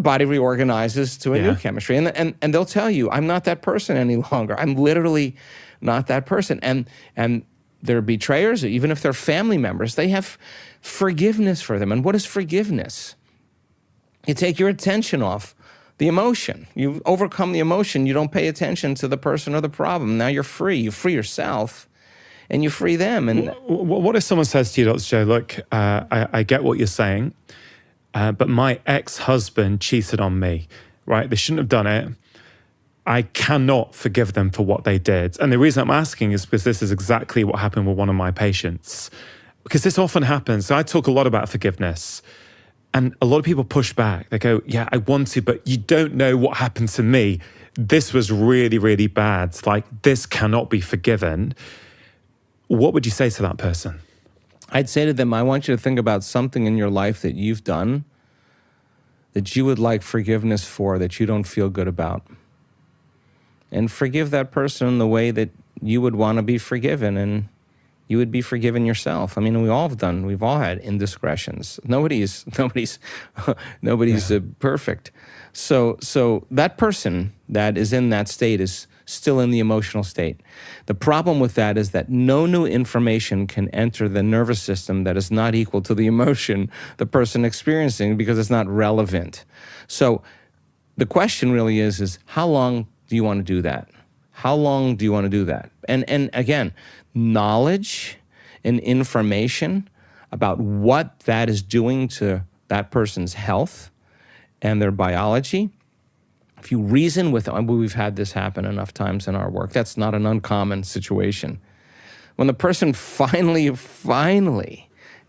body reorganizes to a new chemistry. And they'll tell you, I'm not that person any longer. I'm literally not that person. And they're betrayers, even if they're family members, they have forgiveness for them. And what is forgiveness? You take your attention off the emotion. You overcome the emotion. You don't pay attention to the person or the problem. Now you're free. You free yourself and you free them. And what if someone says to you, Dr. Joe, look, I get what you're saying, but my ex-husband cheated on me, right? They shouldn't have done it. I cannot forgive them for what they did. And the reason I'm asking is because this is exactly what happened with one of my patients. Because this often happens. So I talk a lot about forgiveness. And a lot of people push back. They go, yeah, I want to, but you don't know what happened to me. This was really, really bad. It's like, this cannot be forgiven. What would you say to that person? I'd say to them, I want you to think about something in your life that you've done that you would like forgiveness for, that you don't feel good about. And forgive that person in the way that you would want to be forgiven, and you would be forgiven yourself. I mean, we've all had indiscretions. Nobody's perfect. So that person that is in that state is still in the emotional state. The problem with that is that no new information can enter the nervous system that is not equal to the emotion the person experiencing, because it's not relevant. So the question really is how long do you want to do that? How long do you want to do that? And again, knowledge and information about what that is doing to that person's health and their biology. If you reason with, we've had this happen enough times in our work, that's not an uncommon situation. When the person finally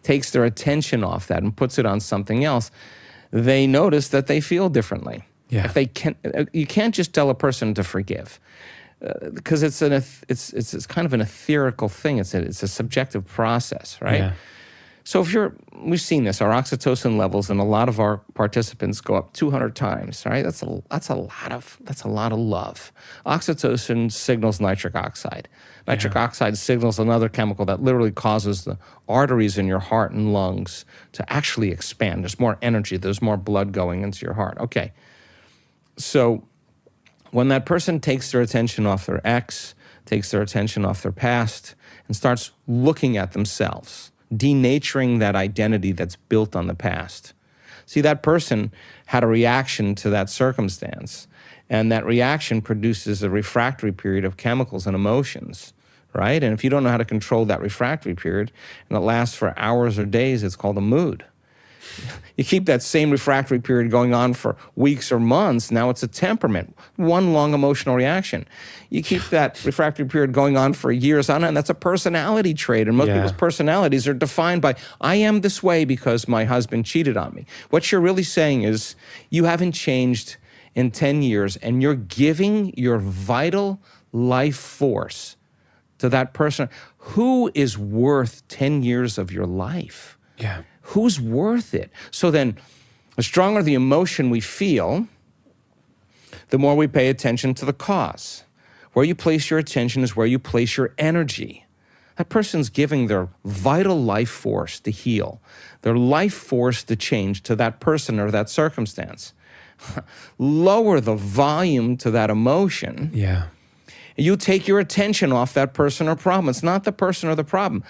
takes their attention off that and puts it on something else, they notice that they feel differently. Yeah. If they can, you can't just tell a person to forgive, because it's kind of an etherical thing. It's a subjective process, right? Yeah. So we've seen this. Our oxytocin levels in a lot of our participants go up 200 times, right? That's a lot of love. Oxytocin signals nitric oxide. Nitric oxide signals another chemical that literally causes the arteries in your heart and lungs to actually expand. There's more energy. There's more blood going into your heart. Okay. So when that person takes their attention off their ex, takes their attention off their past, and starts looking at themselves, denaturing that identity that's built on the past. See, that person had a reaction to that circumstance, and that reaction produces a refractory period of chemicals and emotions, right? And if you don't know how to control that refractory period, and it lasts for hours or days, it's called a mood. You keep that same refractory period going on for weeks or months, now it's a temperament, one long emotional reaction. You keep that refractory period going on for years on end, that's a personality trait. And most people's personalities are defined by, I am this way because my husband cheated on me. What you're really saying is, you haven't changed in 10 years, and you're giving your vital life force to that person. Who is worth 10 years of your life? Yeah. Who's worth it? So then, the stronger the emotion we feel, the more we pay attention to the cause. Where you place your attention is where you place your energy. That person's giving their vital life force to heal, their life force to change to that person or that circumstance. Lower the volume to that emotion. Yeah. You take your attention off that person or problem. It's not the person or the problem.